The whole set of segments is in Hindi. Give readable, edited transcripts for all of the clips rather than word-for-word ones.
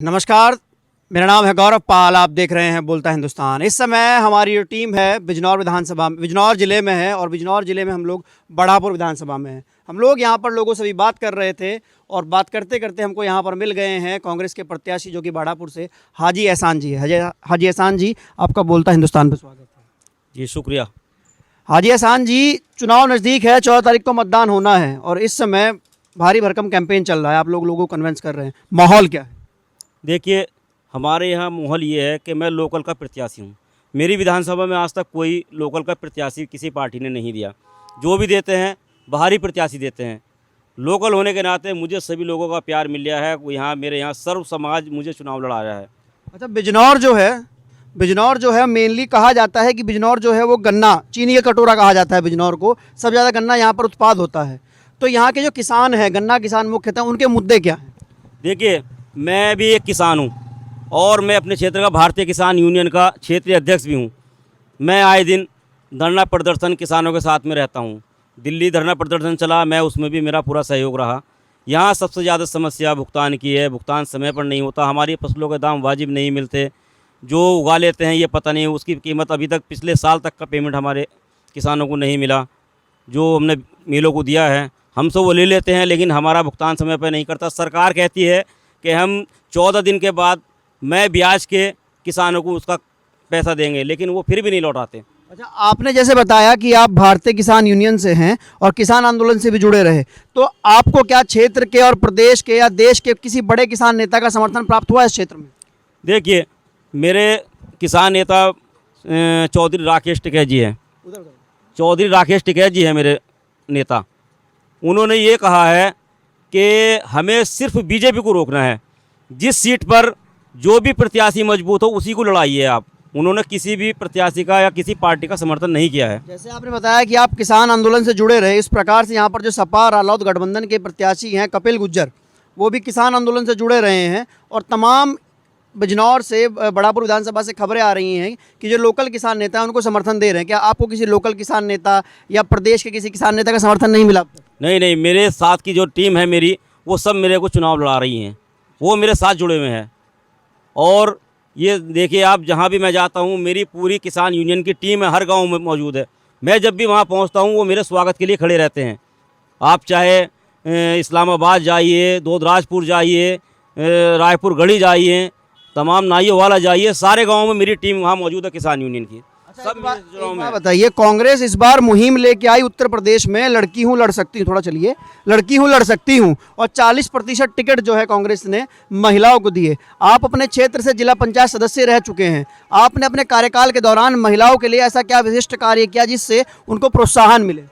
नमस्कार, मेरा नाम है गौरव पाल। आप देख रहे हैं बोलता हिंदुस्तान। इस समय हमारी जो टीम है बिजनौर विधानसभा में, बिजनौर ज़िले में है और बिजनौर ज़िले में हम लोग बढ़ापुर विधानसभा में हैं। हम लोग यहाँ पर लोगों से भी बात कर रहे थे और बात करते करते हमको यहाँ पर मिल गए हैं कांग्रेस के प्रत्याशी जो कि बढ़ापुर से हाजी एहसान जी है। हाजी एहसान जी, आपका बोलता हिंदुस्तान पर स्वागत है। जी शुक्रिया। हाजी एहसान जी, चुनाव नज़दीक है, 14 तारीख को मतदान होना है और इस समय भारी भरकम कैंपेन चल रहा है, आप लोगों को कन्विंस कर रहे हैं, माहौल क्या है? देखिए, हमारे यहाँ माहौल ये है कि मैं लोकल का प्रत्याशी हूँ। मेरी विधानसभा में आज तक कोई लोकल का प्रत्याशी किसी पार्टी ने नहीं दिया। जो भी देते हैं बाहरी प्रत्याशी देते हैं। लोकल होने के नाते मुझे सभी लोगों का प्यार मिल गया है। यहाँ मेरे यहाँ सर्व समाज मुझे चुनाव लड़ा रहा है। अच्छा, बिजनौर जो है मेनली कहा जाता है कि बिजनौर जो है वो गन्ना, चीनी का कटोरा कहा जाता है बिजनौर को। सबसे ज़्यादा गन्ना यहाँ पर उत्पाद होता है। तो यहाँ के जो किसान हैं, गन्ना किसान मुख्यतः, उनके मुद्दे क्या हैं? देखिए, मैं भी एक किसान हूँ और मैं अपने क्षेत्र का भारतीय किसान यूनियन का क्षेत्रीय अध्यक्ष भी हूँ। मैं आए दिन धरना प्रदर्शन किसानों के साथ में रहता हूँ। दिल्ली धरना प्रदर्शन चला, मैं उसमें भी मेरा पूरा सहयोग रहा। यहाँ सबसे ज़्यादा समस्या भुगतान की है। भुगतान समय पर नहीं होता, हमारी फसलों के दाम वाजिब नहीं मिलते। जो उगा लेते हैं ये पता नहीं उसकी कीमत, अभी तक पिछले साल तक का पेमेंट हमारे किसानों को नहीं मिला। जो हमने मिलों को दिया है हमसे वो ले लेते हैं, लेकिन हमारा भुगतान समय पर नहीं करता। सरकार कहती है कि हम 14 दिन के बाद मैं ब्याज के किसानों को उसका पैसा देंगे, लेकिन वो फिर भी नहीं लौटाते। अच्छा, आपने जैसे बताया कि आप भारतीय किसान यूनियन से हैं और किसान आंदोलन से भी जुड़े रहे, तो आपको क्या क्षेत्र के और प्रदेश के या देश के किसी बड़े किसान नेता का समर्थन प्राप्त हुआ है इस क्षेत्र में? देखिए, मेरे किसान नेता चौधरी राकेश टिकैत जी हैं। चौधरी राकेश टिकैत जी हैं मेरे नेता। उन्होंने ये कहा है कि हमें सिर्फ बीजेपी को रोकना है। जिस सीट पर जो भी प्रत्याशी मजबूत हो उसी को लड़ाइए आप। उन्होंने किसी भी प्रत्याशी का या किसी पार्टी का समर्थन नहीं किया है। जैसे आपने बताया कि आप किसान आंदोलन से जुड़े रहे, इस प्रकार से यहाँ पर जो सपा रालोद गठबंधन के प्रत्याशी हैं कपिल गुज्जर, वो भी किसान आंदोलन से जुड़े रहे हैं और तमाम बिजनौर से, बढ़ापुर विधानसभा से खबरें आ रही हैं कि जो लोकल किसान नेता हैं उनको समर्थन दे रहे हैं। क्या आपको किसी लोकल किसान नेता या प्रदेश के किसी किसान नेता का समर्थन नहीं मिला? नहीं, मेरे साथ की जो टीम है मेरी, वो सब मेरे को चुनाव लड़ा रही हैं। वो मेरे साथ जुड़े हुए हैं। और ये देखिए, आप जहाँ भी मैं जाता हूँ मेरी पूरी किसान यूनियन की टीम है, हर गांव में मौजूद है। मैं जब भी वहाँ पहुँचता हूँ वो मेरे स्वागत के लिए खड़े रहते हैं। आप चाहे इस्लामाबाद जाइए, दोदराजपुर जाइए, रायपुर गढ़ी जाइए, तमाम नाइयों वाला जाइए, सारे गाँव में मेरी टीम वहाँ मौजूद है किसान यूनियन की। अच्छा, एक बात बताइए, कांग्रेस इस बार मुहिम लेके आई उत्तर प्रदेश में, लड़की हूँ लड़ सकती हूँ, थोड़ा चलिए, लड़की हूँ लड़ सकती हूँ, और 40% टिकट जो है कांग्रेस ने महिलाओं को दिए। आप अपने क्षेत्र से जिला पंचायत सदस्य रह चुके हैं, आपने अपने कार्यकाल के दौरान महिलाओं के लिए ऐसा क्या विशिष्ट कार्य किया जिससे उनको प्रोत्साहन मिले?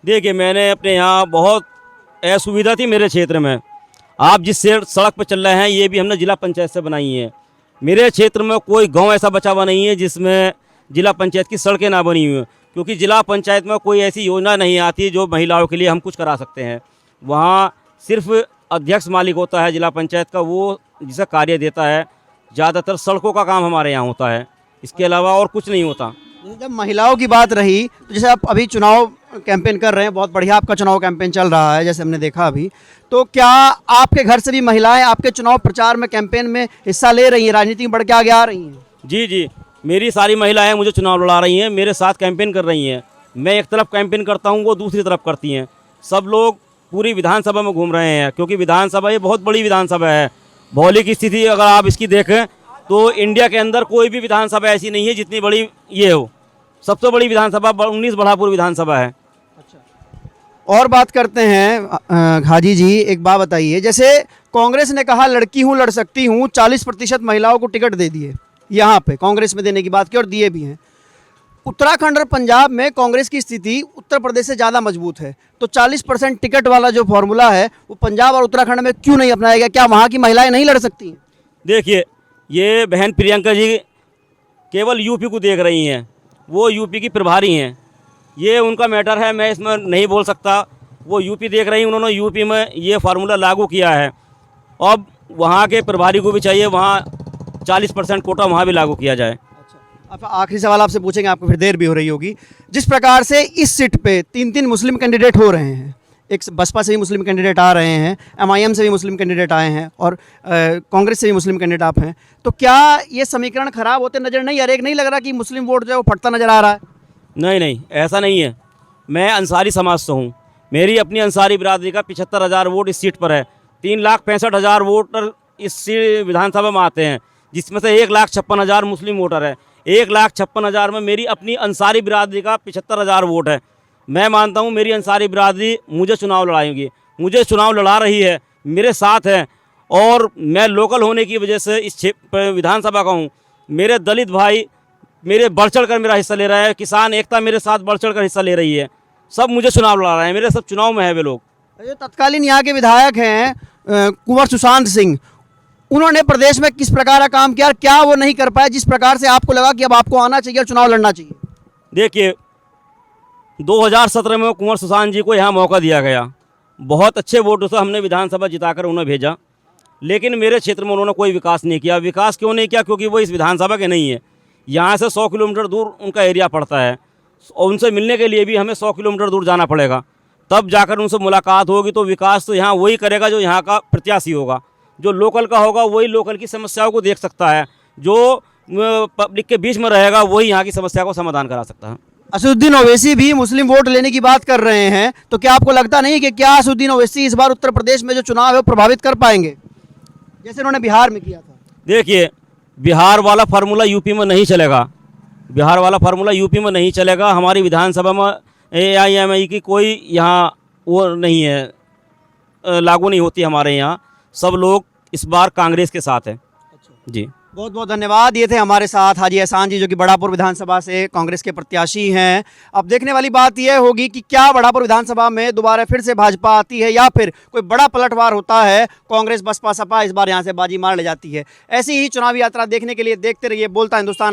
देखिए, मैंने अपने यहाँ बहुत असुविधा थी मेरे क्षेत्र में। आप जिस सड़क पर चल रहे हैं ये भी हमने जिला पंचायत से बनाई है। मेरे क्षेत्र में कोई गाँव ऐसा बचा हुआ नहीं है जिसमें जिला पंचायत की सड़कें ना बनी हुई हैं, क्योंकि जिला पंचायत में कोई ऐसी योजना नहीं आती जो महिलाओं के लिए हम कुछ करा सकते हैं। वहाँ सिर्फ अध्यक्ष मालिक होता है जिला पंचायत का, वो जिसे कार्य देता है। ज़्यादातर सड़कों का काम हमारे यहाँ होता है, इसके अलावा और कुछ नहीं होता। जब महिलाओं की बात रही तो जैसे आप अभी चुनाव कैंपेन कर रहे हैं, बहुत बढ़िया आपका चुनाव कैंपेन चल रहा है जैसे हमने देखा अभी, तो क्या आपके घर से भी महिलाएं आपके चुनाव प्रचार में, कैंपेन में हिस्सा ले रही हैं, राजनीति में बढ़ के आगे आ रही हैं? जी, मेरी सारी महिलाएं मुझे चुनाव लड़ा रही हैं, मेरे साथ कैंपेन कर रही हैं। मैं एक तरफ कैंपेन करता हूं, वो दूसरी तरफ करती हैं। सब लोग पूरी विधानसभा में घूम रहे हैं, क्योंकि विधानसभा ये बहुत बड़ी विधानसभा है। भौगोलिक स्थिति अगर आप इसकी देखें तो इंडिया के अंदर कोई भी विधानसभा ऐसी नहीं है जितनी बड़ी ये हो। सबसे बड़ी विधानसभा 19 बढ़ापुर विधानसभा है। अच्छा, और बात करते हैं हाजी जी, एक बात बताइए, जैसे कांग्रेस ने कहा लड़की हूँ लड़ सकती हूँ, 40% महिलाओं को टिकट दे दिए, यहाँ पे कांग्रेस में देने की बात की और दिए भी हैं। उत्तराखंड और पंजाब में कांग्रेस की स्थिति उत्तर प्रदेश से ज़्यादा मजबूत है, तो 40% टिकट वाला जो फॉर्मूला है वो पंजाब और उत्तराखंड में क्यों नहीं अपनाया गया? क्या वहाँ की महिलाएं नहीं लड़ सकती हैं? देखिए, ये बहन प्रियंका जी केवल यूपी को देख रही हैं, वो यूपी की प्रभारी हैं। ये उनका मैटर है, मैं इसमें नहीं बोल सकता। वो यूपी देख रही हैं, उन्होंने यूपी में ये फार्मूला लागू किया है। अब वहाँ के प्रभारी को भी चाहिए वहाँ 40% कोटा वहाँ भी लागू किया जाए। अच्छा, अब आखिरी सवाल आपसे पूछेंगे, आपको फिर देर भी हो रही होगी। जिस प्रकार से इस सीट पे 3 मुस्लिम कैंडिडेट हो रहे हैं, एक बसपा से भी मुस्लिम कैंडिडेट आ रहे हैं, MIM से भी मुस्लिम कैंडिडेट आए हैं और कांग्रेस से भी मुस्लिम कैंडिडेट आप हैं, तो क्या ये समीकरण खराब होते नज़र नहीं आ रहे? नहीं लग रहा कि मुस्लिम वोट जो है वो फटता नज़र आ रहा है? नहीं नहीं, ऐसा नहीं है। मैं अंसारी समाज से हूँ। मेरी अपनी अंसारी बिरादरी का 75,000 वोट इस सीट पर है। 3,65,000 वोटर इस विधानसभा में आते हैं, जिसमें से 1,56,000 मुस्लिम वोटर है। 1,56,000 में मेरी अपनी अंसारी बिरादरी का 75,000 वोट है। मैं मानता हूँ मेरी अंसारी बिरादरी मुझे चुनाव लड़ाएंगी, मुझे चुनाव लड़ा रही है, मेरे साथ है, और मैं लोकल होने की वजह से इस विधानसभा का हूँ। मेरे दलित भाई मेरे बढ़ चढ़ कर मेरा हिस्सा ले रहा है, किसान एकता मेरे साथ बढ़ चढ़ कर हिस्सा ले रही है, सब मुझे चुनाव लड़ा रहे हैं, मेरे सब चुनाव में है वे लोग। जो तत्कालीन यहाँ के विधायक हैं कुंवर सुशांत सिंह, उन्होंने प्रदेश में किस प्रकार का काम किया और क्या वो नहीं कर पाए जिस प्रकार से आपको लगा कि अब आपको आना चाहिए और चुनाव लड़ना चाहिए? देखिए, 2017 में कुंवर सुशांत जी को यहाँ मौका दिया गया, बहुत अच्छे वोटों से हमने विधानसभा जिताकर उन्हें भेजा, लेकिन मेरे क्षेत्र में उन्होंने कोई विकास नहीं किया। विकास क्यों नहीं किया? क्योंकि वो इस विधानसभा के नहीं है। यहाँ से 100 किलोमीटर दूर उनका एरिया पड़ता है, और उनसे मिलने के लिए भी हमें 100 किलोमीटर दूर जाना पड़ेगा, तब जाकर उनसे मुलाकात होगी। तो विकास तो यहाँ वही करेगा जो यहाँ का प्रत्याशी होगा, जो लोकल का होगा वही लोकल की समस्याओं को देख सकता है, जो पब्लिक के बीच में रहेगा वही यहाँ की समस्या को समाधान करा सकता है। असदुद्दीन ओवैसी भी मुस्लिम वोट लेने की बात कर रहे हैं, तो क्या आपको लगता नहीं कि क्या असदुद्दीन ओवैसी इस बार उत्तर प्रदेश में जो चुनाव है वो प्रभावित कर पाएंगे जैसे उन्होंने बिहार में किया था? देखिए, बिहार वाला फार्मूला यूपी में नहीं चलेगा, बिहार वाला फार्मूला यूपी में नहीं चलेगा। हमारी विधानसभा में AIMI की कोई यहाँ वो नहीं है, लागू नहीं होती हमारे यहाँ। सब लोग इस बार कांग्रेस के साथ हैं। जी, बहुत बहुत धन्यवाद। ये थे हमारे साथ हाजी एहसान जी, जो कि बड़ापुर विधानसभा से कांग्रेस के प्रत्याशी हैं। अब देखने वाली बात यह होगी कि क्या बड़ापुर विधानसभा में दोबारा फिर से भाजपा आती है या फिर कोई बड़ा पलटवार होता है, कांग्रेस बसपा सपा इस बार यहाँ से बाजी मार ले जाती है। ऐसी ही चुनावी यात्रा देखने के लिए देखते रहिए बोलता हिंदुस्तान।